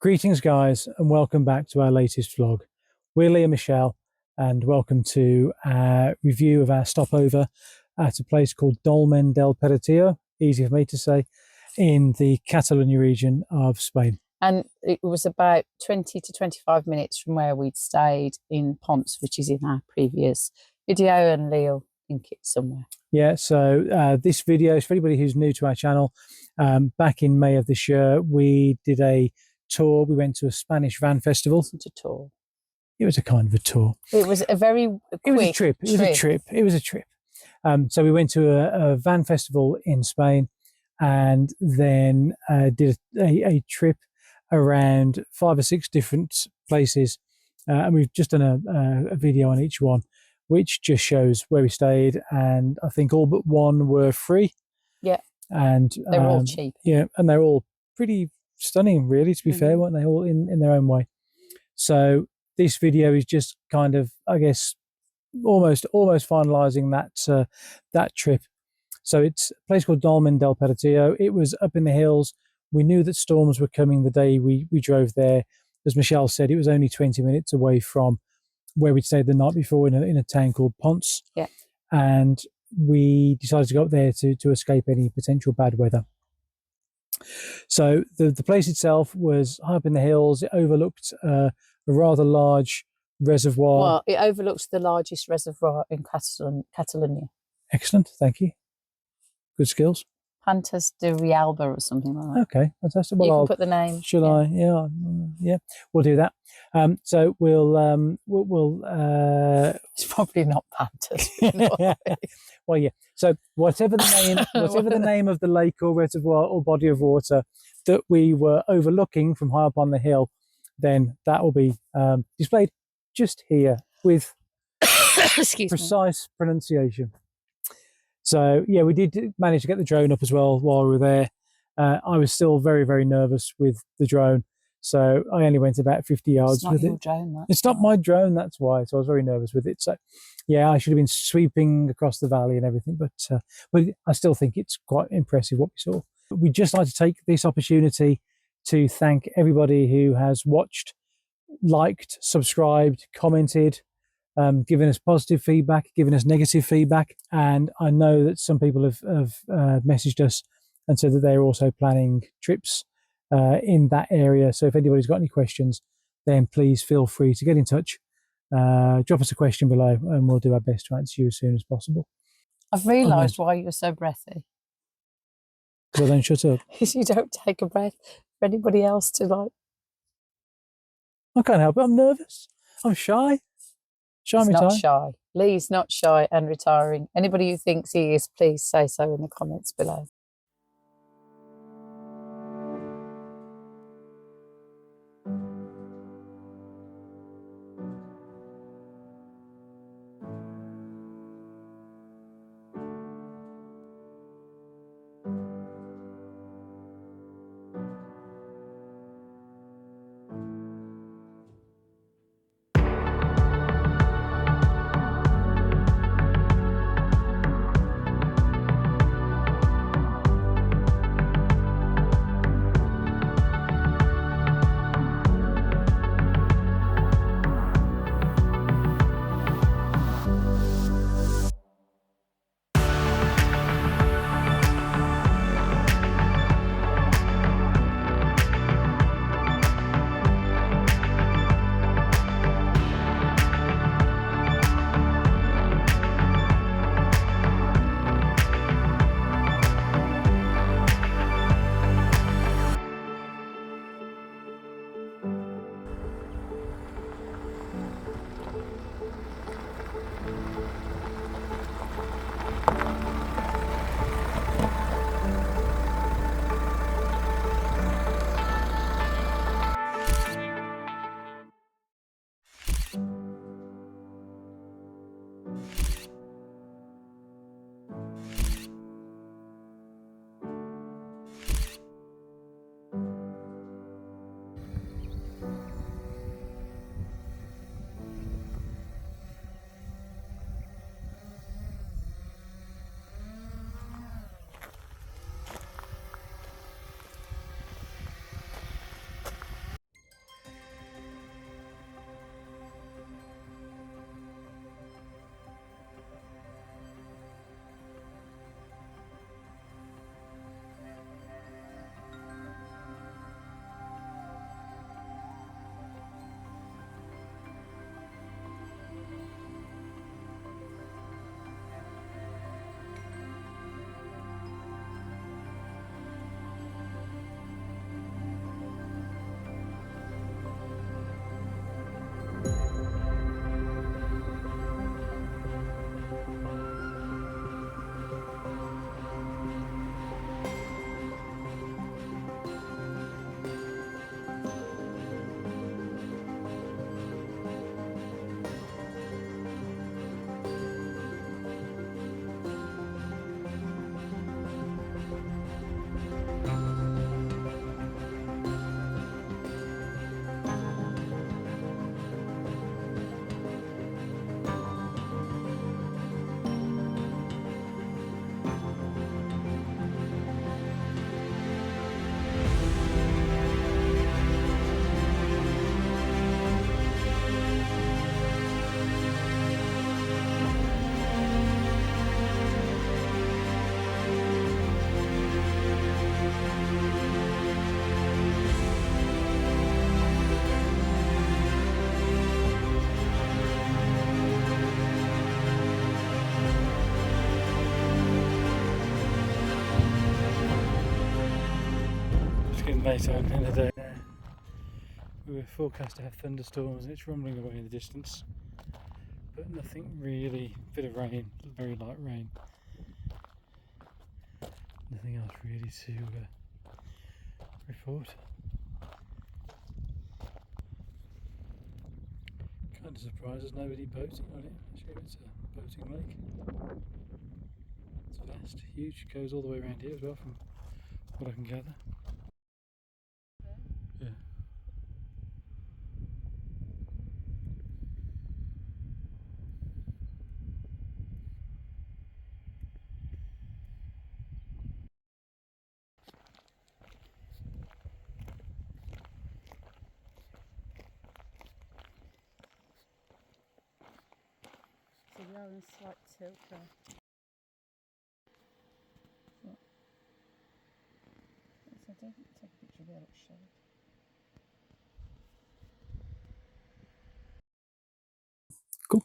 Greetings guys and welcome back to our latest vlog. We're Lee and Michelle and welcome to our review of our stopover at a place called Dolmen del Perotillo, easy for me to say, in the Catalonia region of Spain. And it was about 20 to 25 minutes from where we'd stayed in Ponce, which is in our previous video, and Lee will link it somewhere. Yeah, so this video is for anybody who's new to our channel. Back in May of this year, we did a tour. We went to a Spanish van festival. It wasn't a tour. It was a kind of a tour. It was a very quick It was a trip. It was a trip. So we went to a van festival in Spain and then did a trip around 5 or 6 different places. And we've just done a video on each one, which just shows where we stayed. And I think all but one were free. Yeah. And they were all cheap. Yeah. And they're all pretty stunning, really, to be fair, weren't they? All in their own way. So this video is just kind of, I guess, almost finalising that trip. So it's a place called Dolmen del Perotillo. It was up in the hills. We knew that storms were coming the day we drove there. As Michelle said, it was only 20 minutes away from where we'd stayed the night before in a town called Ponce. Yeah. And we decided to go up there to escape any potential bad weather. So the place itself was high up in the hills. It overlooked a rather large reservoir. Well, it overlooks the largest reservoir in Catalonia. Excellent, thank you. Good skills. Pantas de Rialba or something like that. Okay, fantastic. Well, you can I'll put the name. Should I? Yeah, we'll do that. So we'll it's probably not Pantas. Well, yeah. So whatever the name of the lake or reservoir or body of water that we were overlooking from high up on the hill, then that will be displayed just here with precise pronunciation. So yeah, we did manage to get the drone up as well while we were there. I was still very, very nervous with the drone, so I only went about 50 yards with it. It's not my drone, that's why. So I was very nervous with it. So yeah, I should have been sweeping across the valley and everything, but I still think it's quite impressive what we saw. We'd just like to take this opportunity to thank everybody who has watched, liked, subscribed, commented, giving us positive feedback, giving us negative feedback. And I know that some people have messaged us and said that they're also planning trips in that area. So if anybody's got any questions, then please feel free to get in touch. Drop us a question below and we'll do our best to answer you as soon as possible. I've realised why you're so breathy. Because I don't shut up. Because you don't take a breath for anybody else to like. I can't help it. I'm nervous. I'm shy. He's not shy. Lee's not shy and retiring. Anybody who thinks he is, please say so in the comments below. been late on in the day now. We were forecast to have thunderstorms and it's rumbling away in the distance, but nothing really. Bit of rain, very light rain. Nothing else really to report. Kind of surprised there's nobody boating on it. Actually, it's a boating lake. It's vast, huge, goes all the way around here as well from what I can gather. Yeah. So we are in a slight tilt there. So take a picture of where it's showed. Cool.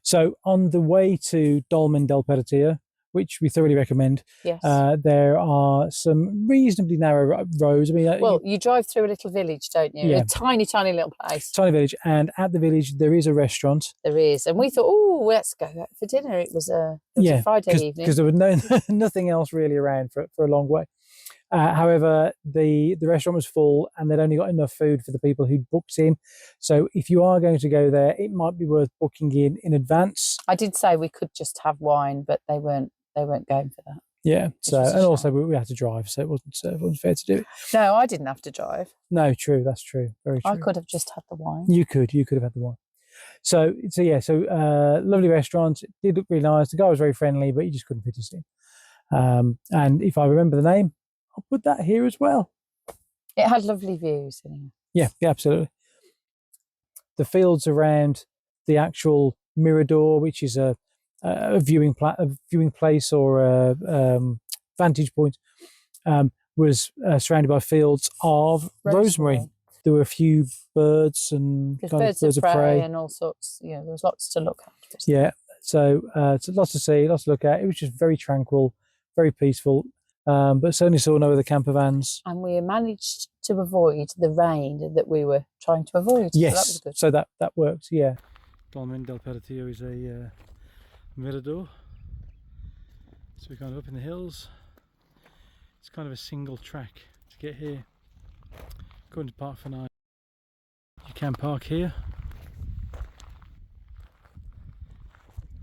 So on the way to Dolmen del Perotillo, which we thoroughly recommend, Yes. there are some reasonably narrow roads. I mean, Well, you drive through a little village, don't you? Yeah. A tiny, tiny little place. Tiny village, and at the village there is a restaurant. There is, and we thought, oh, let's go out for dinner. It was a Friday evening because there was nothing else really around for a long way. However, the restaurant was full and they'd only got enough food for the people who'd booked in. So if you are going to go there, it might be worth booking in advance. I did say we could just have wine, but they weren't going for that. Yeah. So, and also we had to drive, so it wasn't fair to do it. No, I didn't have to drive. No, true. That's true. Very true. I could have just had the wine. You could have had the wine. So lovely restaurant. It did look really nice. The guy was very friendly, but he just couldn't fit us in. And if I remember the name, I'll put that here as well. It had lovely views. Yeah, absolutely. The fields around the actual Mirador, which is a viewing place or a vantage point, was surrounded by fields of rosemary. There were a few birds and birds of prey and all sorts. There was lots to look at. Yeah, so lots to see, lots to look at. It was just very tranquil, very peaceful. But certainly saw no other camper vans. And we managed to avoid the rain that we were trying to avoid. Yes, so that was good. So that worked, yeah. Dolmen del Perotillo is a mirador. So we're kind of up in the hills. It's kind of a single track to get here. Going to park for night. You can park here.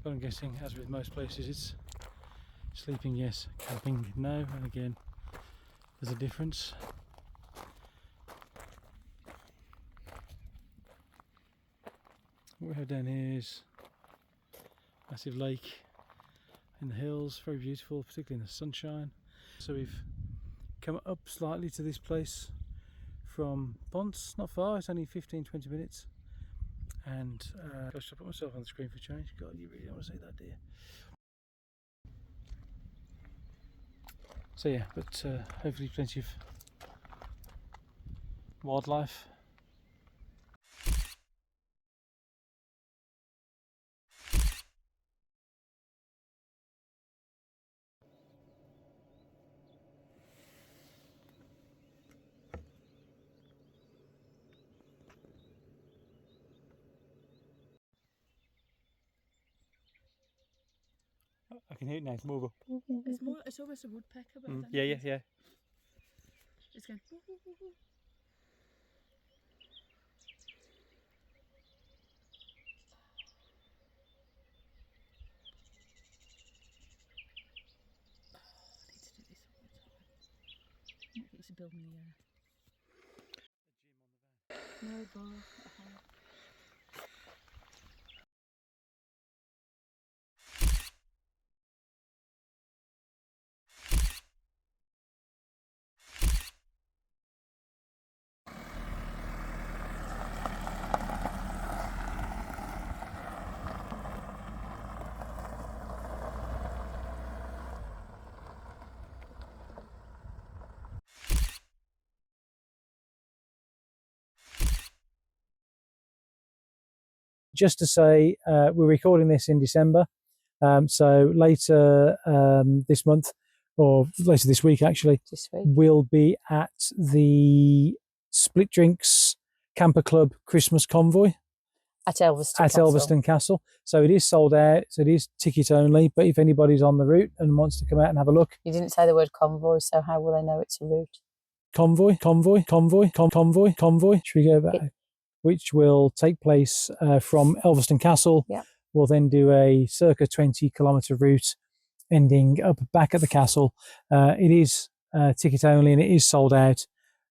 But I'm guessing, as with most places, it's sleeping yes, camping no, and again there's a difference. What we have down here is a massive lake in the hills, very beautiful, particularly in the sunshine. So we've come up slightly to this place from Ponce, not far, it's only 15-20 minutes. And gosh, I put myself on the screen for change. God, you really don't want to say that, do you? So yeah, but hopefully plenty of wildlife. I can hear it now. It's more. It's almost a woodpecker, but Yeah. It's going. I need to do this all the time. I used to build me a gym on the van. No bar. Just to say, we're recording this in December, so later this month or later this week actually, this week. will be at the Split Drinks Camper Club Christmas Convoy At Elveston at Castle. Elveston Castle. So it is sold out, so it is ticket only, but if anybody's on the route and wants to come out and have a look. You didn't say the word convoy, so how will they know it's a route? Convoy. Should we go back? Which will take place from Elveston Castle. Yeah. We'll then do a circa 20-kilometre route ending up back at the castle. It is ticket only and it is sold out.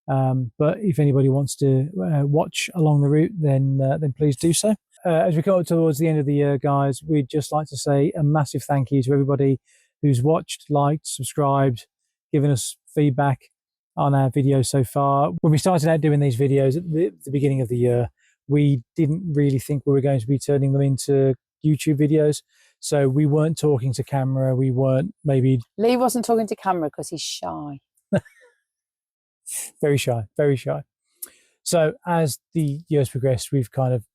But if anybody wants to watch along the route, then please do so. As we come up towards the end of the year, guys, we'd just like to say a massive thank you to everybody who's watched, liked, subscribed, given us feedback on our videos so far. When we started out doing these videos at the beginning of the year, we didn't really think we were going to be turning them into YouTube videos. So we weren't talking to camera. We weren't maybe... Lee wasn't talking to camera because he's shy. Very shy, very shy. So as the years progressed, we've kind of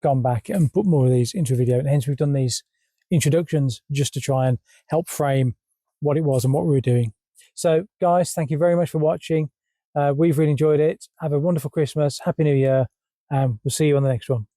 gone back and put more of these into a video. And hence we've done these introductions just to try and help frame what it was and what we were doing. So guys, thank you very much for watching. We've really enjoyed it. Have a wonderful Christmas. Happy New Year. We'll see you on the next one.